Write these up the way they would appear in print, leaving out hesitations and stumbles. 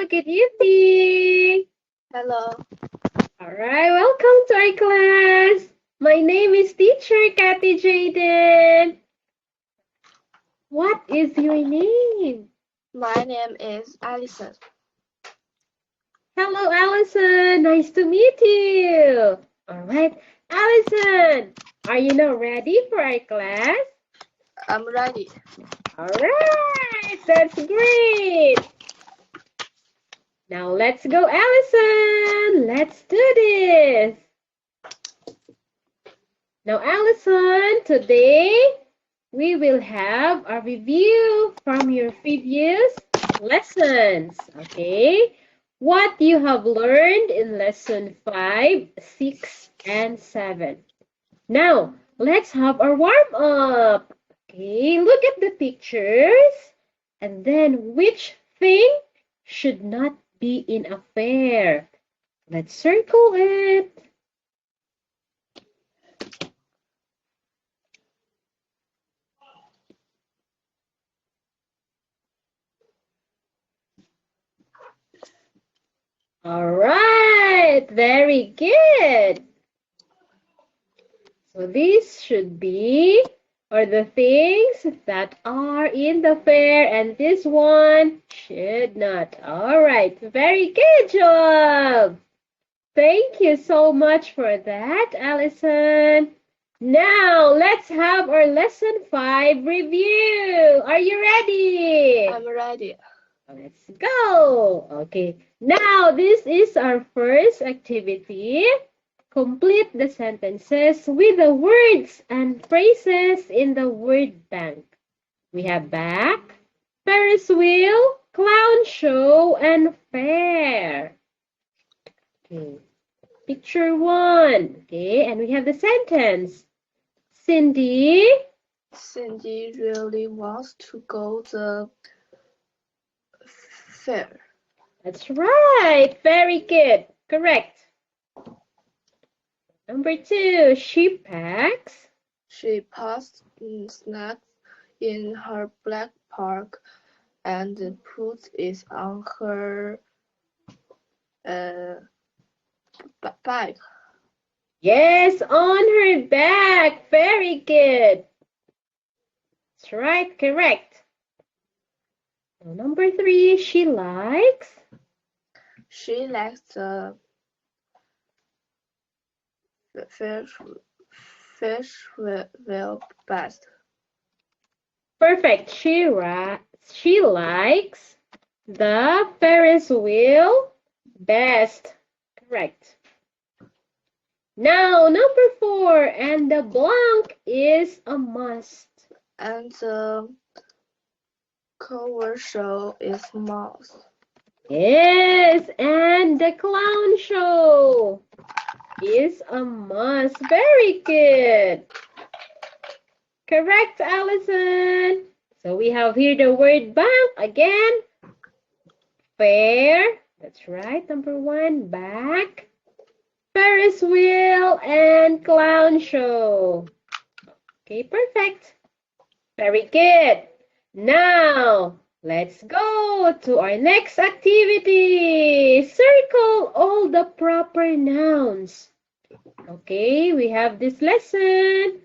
good evening. Hello, All right, welcome to our class. My name is Teacher Kathy Jaden. What is your name? my name is Allison. Hello, Allison. Nice to meet you. All right, Allison, are you now ready for our class? I'm ready. All right, that's great. Now let's go, Allison. Let's do this. Now, Allison, today we will have a review from your previous lessons, okay? What you have learned in lesson 5, 6, and 7. Now, let's have our warm-up. Okay, look at the pictures. And then, which thing should not be in a fair? Let's circle it. All right, very good. So these should be, or the things that are in the fair, and this one should not. All right, very good job. Thank you so much for that, Allison. Now, let's have our lesson 5 review. Are you ready? I'm ready. Let's go. Okay, now this is our first activity. Complete the sentences with the words and phrases in the word bank. We have back, Ferris wheel, clown show, and fair. Okay, picture 1. Okay, and we have the sentence. Cindy really wants to go the fair. That's right. Very good. Correct. Number 2, she packs. She passed snacks in her black park and puts it on her bag. Yes, on her back. Very good. That's right. Correct. Now, number 3, she likes. She likes the fish wheel best. Perfect. She likes the Ferris wheel best. Correct. Now, number 4, and the blank is a must. And the cover show is mouse. Yes, and the clown show is a must. Very good. Correct, Allison. So we have here the word bank again. Fair. That's right. Number 1, back. Ferris wheel and clown show. Okay, perfect. Very good. Now, let's go to our next activity. Circle all the proper nouns. Okay, we have this lesson.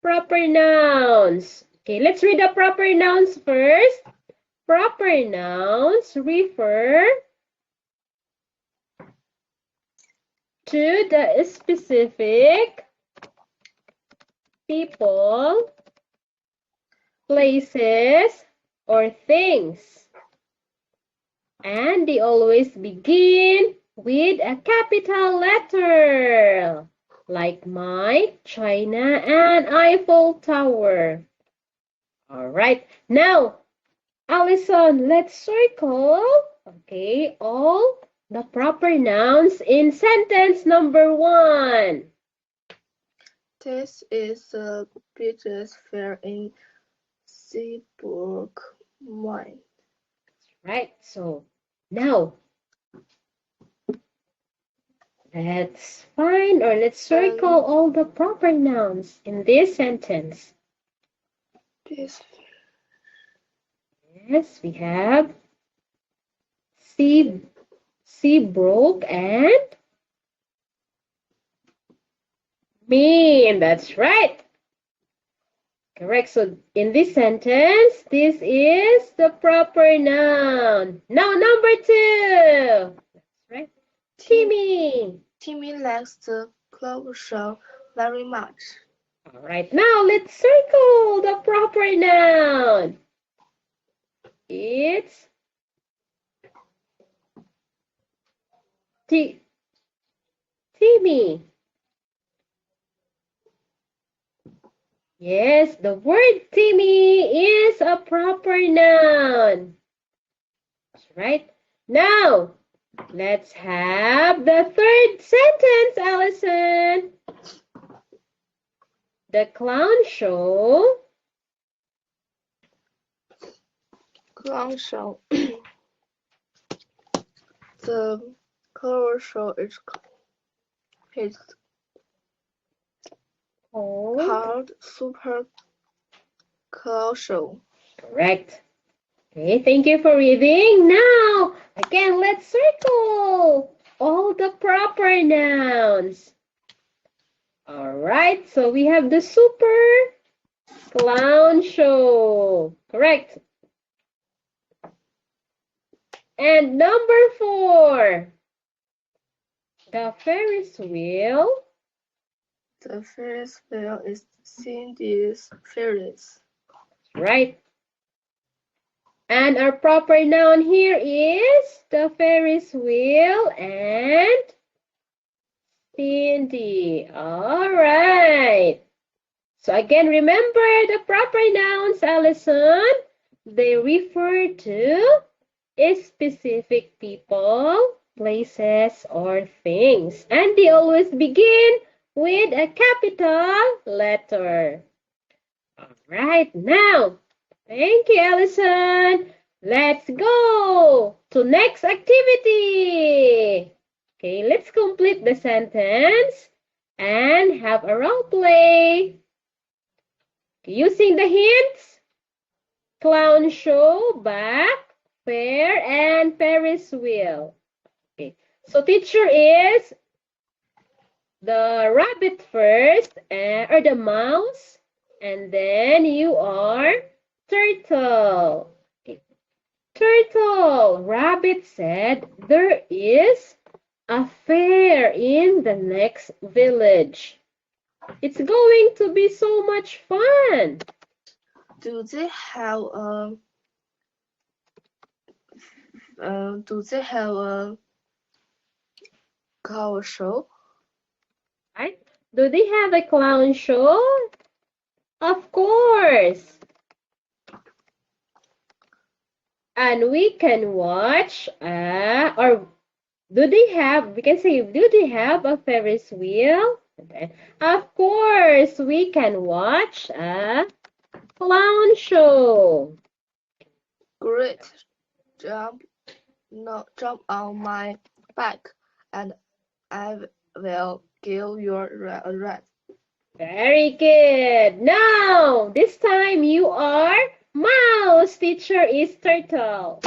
Proper nouns. Okay, let's read the proper nouns first. Proper nouns refer to the specific people, places, or things. And they always begin with a capital letter, like Mike, China, and Eiffel Tower. All right, now, Allison, let's circle, okay, all the proper nouns in sentence number 1. This is the biggest fair in Seaburg, Maine. Right, so now let's find or let's circle all the proper nouns in this sentence. This Yes, we have C broke and mean. That's right. Correct. So in this sentence, this is the proper noun. Now number 2. That's right. Timmy. Timmy likes the clown show very much. All right. Now let's circle the proper noun. It's Timmy. Yes, the word Timmy is a proper noun. That's right. Now, let's have the third sentence, Allison. The clown show. Clown show. The clown show is called Super Clown Show. Correct. Okay, thank you for reading. Now, again, let's circle all the proper nouns. All right, so we have the Super Clown Show. Correct. And number 4, the Ferris wheel. The Ferris wheel is Cindy's Ferris. Right. And our proper noun here is the Ferris wheel and Cindy. All right. So again, remember the proper nouns, Allison. They refer to specific people, places, or things. And they always begin with a capital letter. All right, now, thank you, Allison. Let's go to next activity. Okay, let's complete the sentence and have a role play. Using the hints, clown show, back, fair, and Ferris wheel. Okay, so teacher is the rabbit first, or the mouse, and then you are turtle. Okay. Turtle, rabbit said there is a fair in the next village. It's going to be so much fun. Do they have a clown show? Right? Do they have a clown show? Of course. And we can watch, or do they have, we can say, do they have a Ferris wheel? Of course, we can watch a clown show. Great. Jump on my back and I will give you a ride. Very good. Now, this time you are mouse. Teacher is turtle.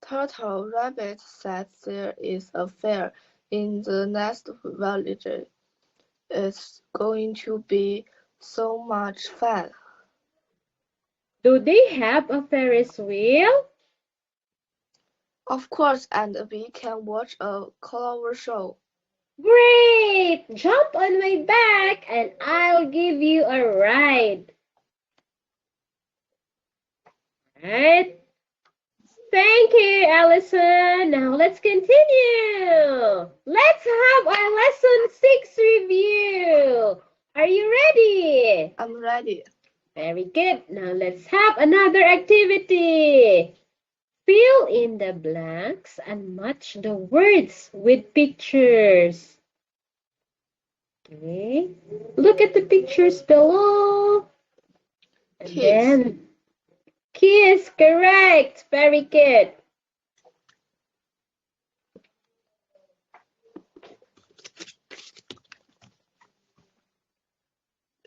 Turtle Rabbit said there is a fair in the next village. It's going to be so much fun. Do they have a Ferris wheel? Of course, and we can watch a clown show. Great! Jump on my back and I'll give you a ride. Right? Thank you, Allison. Now let's continue. Let's have our lesson 6 review. Are you ready? I'm ready. Very good. Now let's have another activity. Fill in the blanks and match the words with pictures. Okay. Look at the pictures below. And then kiss, correct. Very good.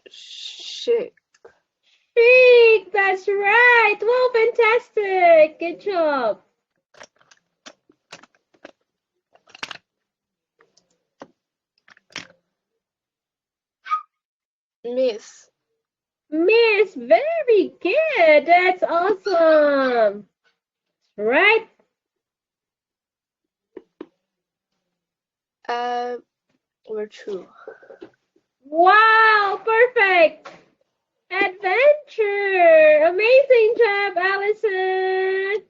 Shake. Shake, that's right. Wow, fantastic. Good job. Miss. Miss, very good. That's awesome. Right? We're true. Wow, perfect. Adventure. Amazing job, Allison.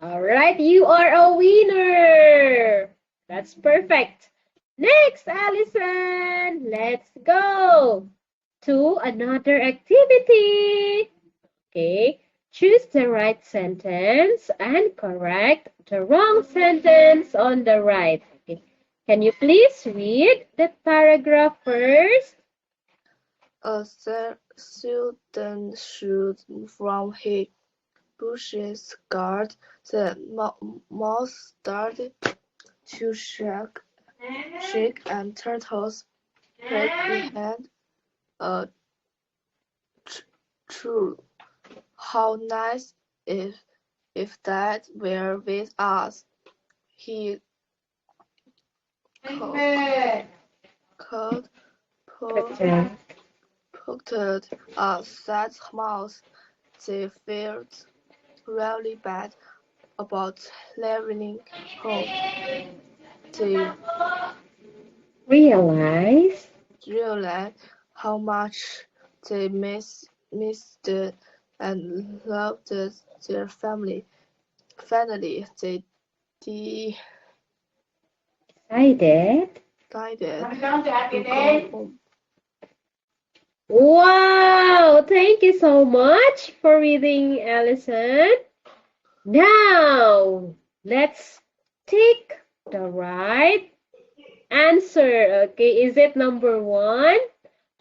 All right, you are a winner. That's perfect. Next, Allison, let's go to another activity. Okay, choose the right sentence and correct the wrong sentence on the right. Okay. Can you please read the paragraph first? A student should from his bushes guard the mouse started to shake and turtles hid behind a tree. How nice if that were with us, he called, poked a sad mouse. They felt really bad about leaving home. They Realize. realized how much they missed and loved their family. Finally, they Decided. decided to go home. Wow, thank you so much for reading, Allison. Now, let's take the right answer. Okay, is it number 1?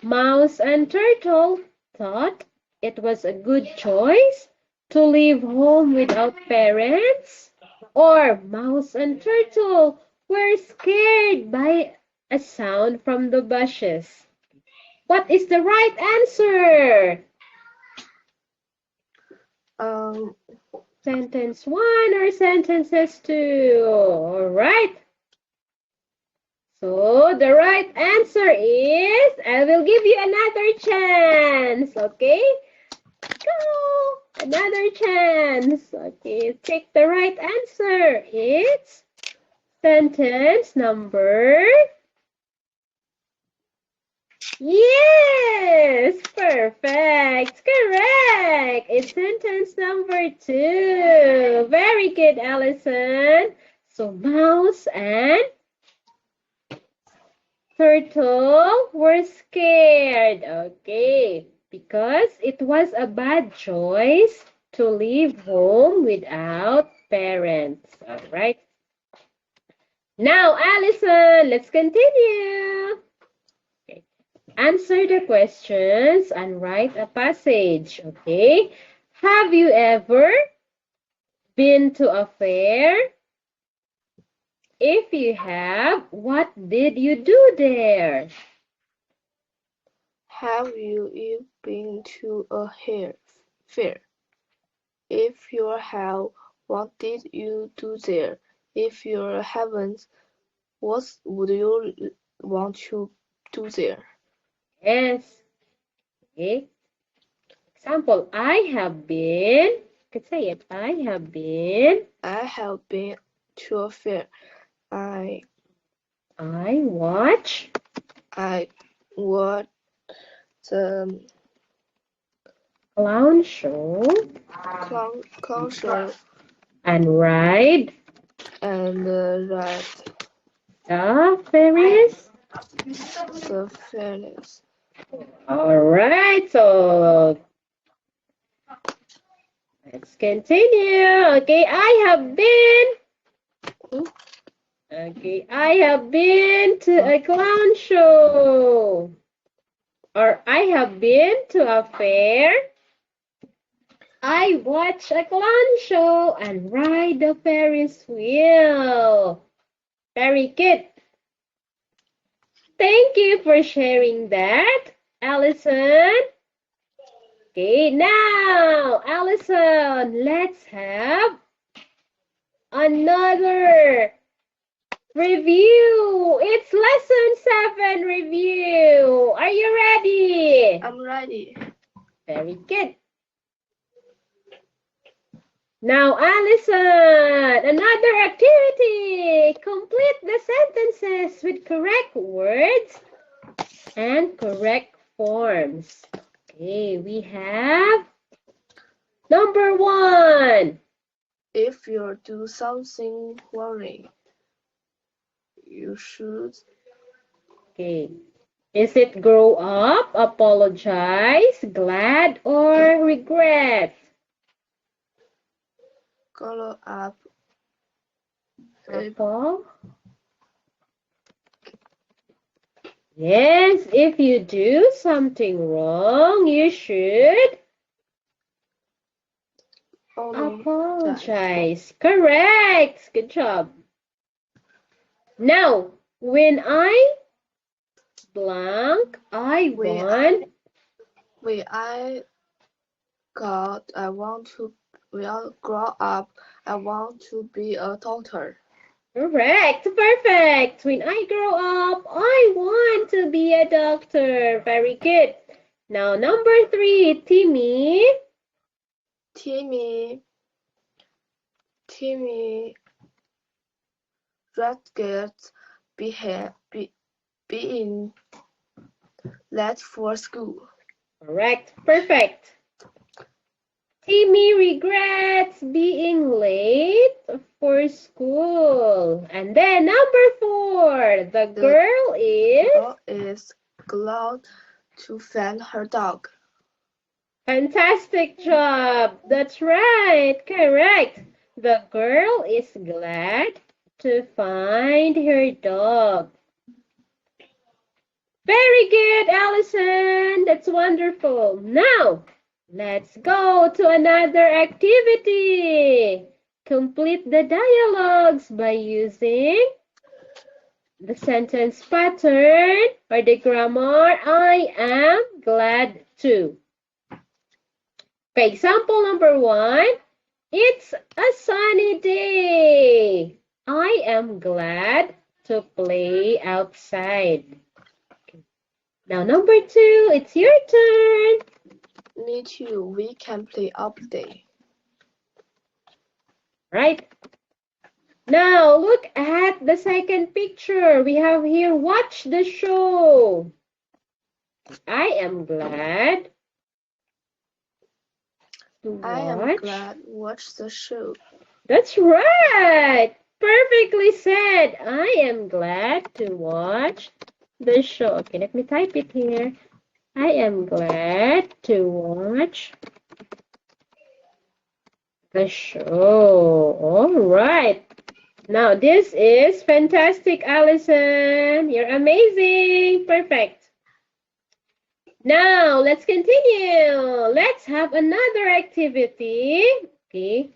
Mouse and Turtle thought it was a good choice to leave home without parents? Or Mouse and Turtle were scared by a sound from the bushes? What is the right answer? Sentence 1 or sentences 2? All right. So the right answer is, I will give you another chance. Okay? Go! Another chance. Okay, take the right answer. It's sentence number. Yes, perfect, correct. It's sentence number 2. Very good, Allison. So mouse and turtle were scared. Okay, because it was a bad choice to leave home without parents. All right. Now, Allison, let's continue. Answer the questions and write a passage, okay? Have you ever been to a fair? If you have, what did you do there? Have you been to a fair? If you have, what did you do there? If you haven't, what would you want to do there? Yes. Okay. Example, I have been. You could say it. I have been. I have been to a fair. I watch. I watched the Clown show. clown show And ride. and ride The Ferris. the fairness. All right, so let's continue. Okay, I have been. Okay, I have been to a clown show. Or I have been to a fair. I watch a clown show and ride the Ferris wheel. Very good. Thank you for sharing that, Allison. Okay, now, Allison, let's have another Review. It's lesson 7 review. Are you ready? I'm ready. Very good. Now, Allison, another activity. Complete the sentences with correct words and correct forms. Okay, we have number 1. If you do something wrong, you should. Okay. Is it grow up, apologize, glad, or regret? Grow up. Apple. Yes, if you do something wrong, you should apologize. Correct. Good job. Now, when I blank, I want. When I grow up, I want to be a doctor. Correct. Perfect. When I grow up, I want to be a doctor. Very good. Now, number 3, Timmy. Timmy regrets being late for school. Correct. Perfect. Timmy regrets being late for school. And then number 4, the girl is glad to find her dog. Fantastic job. That's right. Correct. The girl is glad to find her dog. Very good, Allison. That's wonderful. Now, let's go to another activity. Complete the dialogues by using the sentence pattern or the grammar. I am glad to. Okay, example number 1. It's a sunny day. I am glad to play outside. Okay. Now, number 2, it's your turn. Me too. We can play all day. Right. Now, look at the second picture. We have here, watch the show. I am glad to watch the show. That's right. Perfectly said. I am glad to watch the show. Okay, let me type it here. I am glad to watch the show. All right. Now, this is fantastic, Allison. You're amazing. Perfect. Now, let's continue. Let's have another activity. Okay.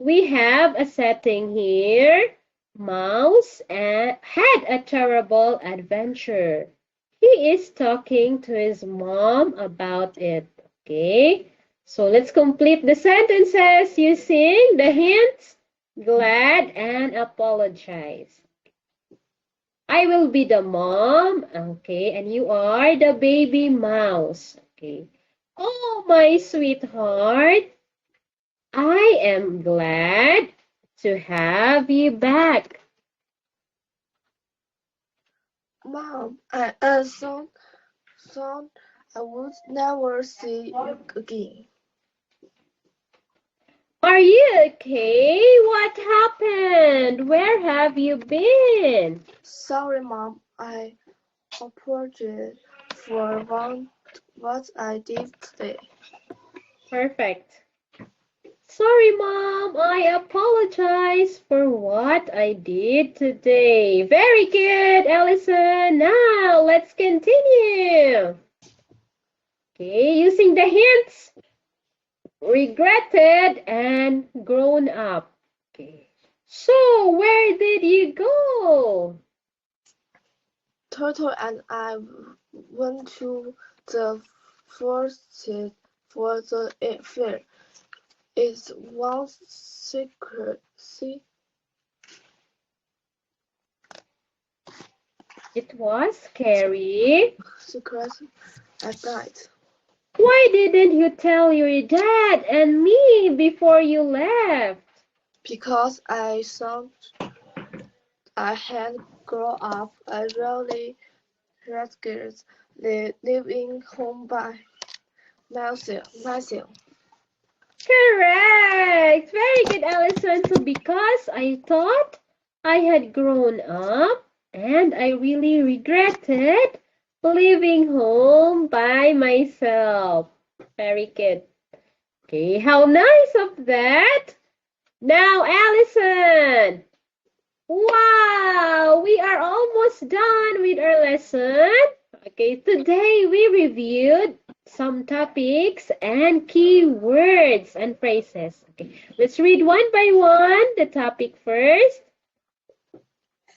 We have a setting here. Mouse had a terrible adventure. He is talking to his mom about it. Okay. So let's complete the sentences using the hints, glad, and apologize. I will be the mom, okay, and you are the baby mouse, okay. Oh, my sweetheart, I am glad to have you back. Mom, son, I would never see you again. Are you okay? What happened? Where have you been? Sorry, Mom. I apologize for what I did today. Perfect. Sorry, Mom. I apologize for what I did today. Very good, Allison. Now, let's continue. Okay, using the hints. Regretted and grown up. Okay. So, where did you go? Turtle and I went to the forest for the fair. It was secret. It was scary. secret at night. Why didn't you tell your dad and me before you left? Because I thought I had grown up. I really rescued living home by myself. Correct. Very good, Allison. So because I thought I had grown up and I really regretted leaving home by myself. Very good. Okay, how nice of that. Now, Allison. Wow, we are almost done with our lesson. Okay, today we reviewed some topics and key words and phrases. Okay, let's read one by one. The topic first.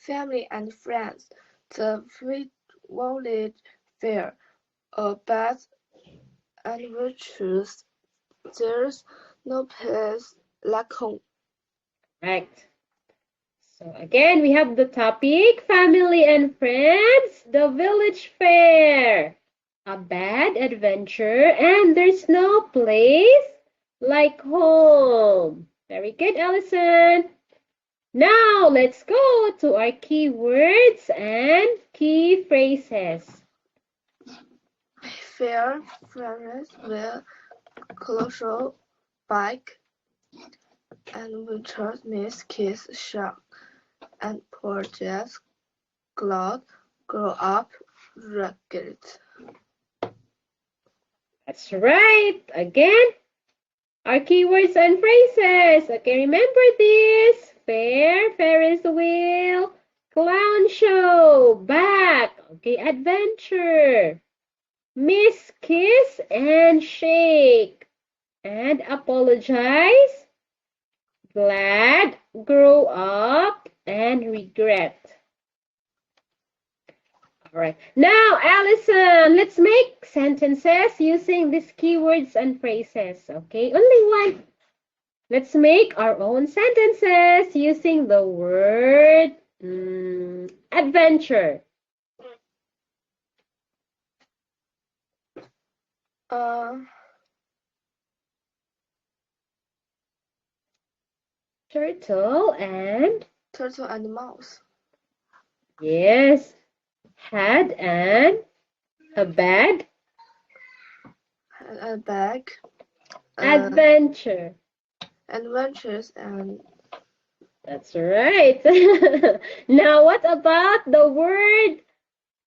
Family and friends. The village fair. A bad adventures. There's no place like home. Right. So again, we have the topic, family and friends, the village fair, a bad adventure, and there's no place like home. Very good, Allison. Now, let's go to our key words and key phrases. Fair friends will colossal bike and winter miss kiss shark and project cloud grow up rugged. That's right. Again, our keywords and phrases. Okay, remember this. Fair, Ferris wheel, clown show, back. Okay, adventure. Miss, kiss, and shake. And apologize. Glad, grow up, and regret. All right. Now, Allison, let's make sentences using these keywords and phrases. Okay, only one. Let's make our own sentences using the word adventure. Turtle and Mouse. yes, had and a bag. A bag. Adventure. Adventures and that's right. Now, what about the word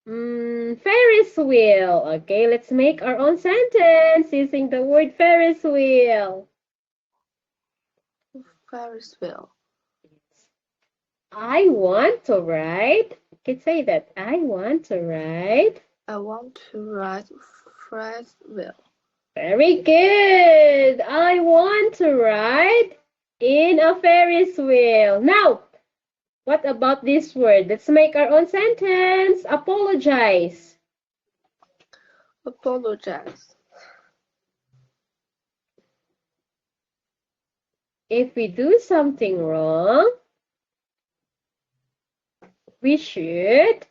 Ferris wheel? Okay, let's make our own sentence using the word Ferris wheel. Ferris wheel. I want to ride. You can say that. I want to ride. I want to ride Ferris wheel. Very good. I want to ride in a Ferris wheel. Now, what about this word? Let's make our own sentence. Apologize. Apologize. If we do something wrong, we should.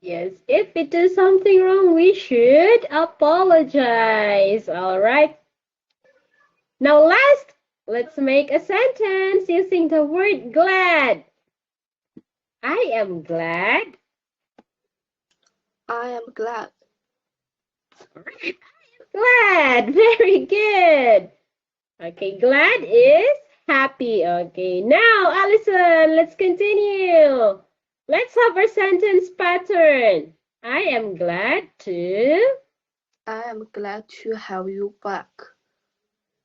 Yes, if we do something wrong, we should apologize. All right. Now, last, let's make a sentence using the word glad. I am glad. I am glad. Glad. Very good. Okay, glad is happy. Okay, now, Allison, let's continue. Let's have our sentence pattern. I am glad to. I am glad to have you back.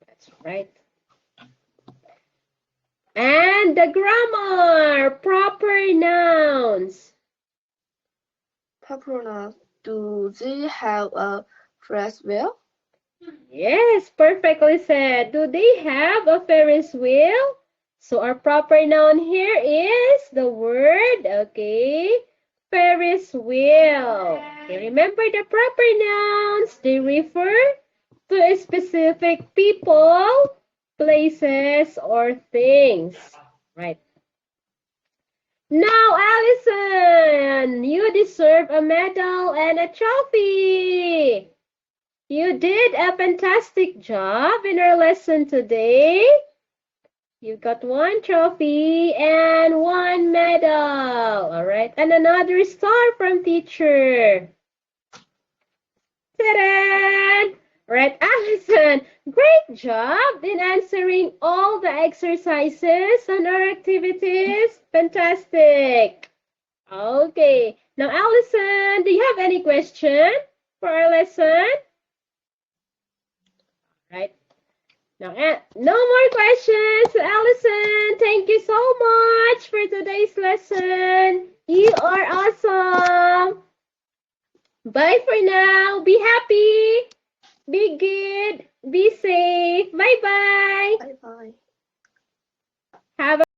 That's right. And the grammar, proper nouns. Proper nouns. Do they have a Ferris wheel? Yes, perfectly said. Do they have a Ferris wheel? So our proper noun here is the word, okay, Ferris wheel. Okay, remember the proper nouns, they refer to a specific people, places, or things. Right. Now, Allison, you deserve a medal and a trophy. You did a fantastic job in our lesson today. You got one trophy and one medal. All right, and another star from teacher. Ta-da! Right, Allison, great job in answering all the exercises and our activities. Fantastic. Okay, now Allison, do you have any question for our lesson? Right. Now, no more questions, Allison. Thank you so much for today's lesson. You are awesome. Bye for now. Be happy. Be good. Be safe. Bye-bye. Bye bye. Have a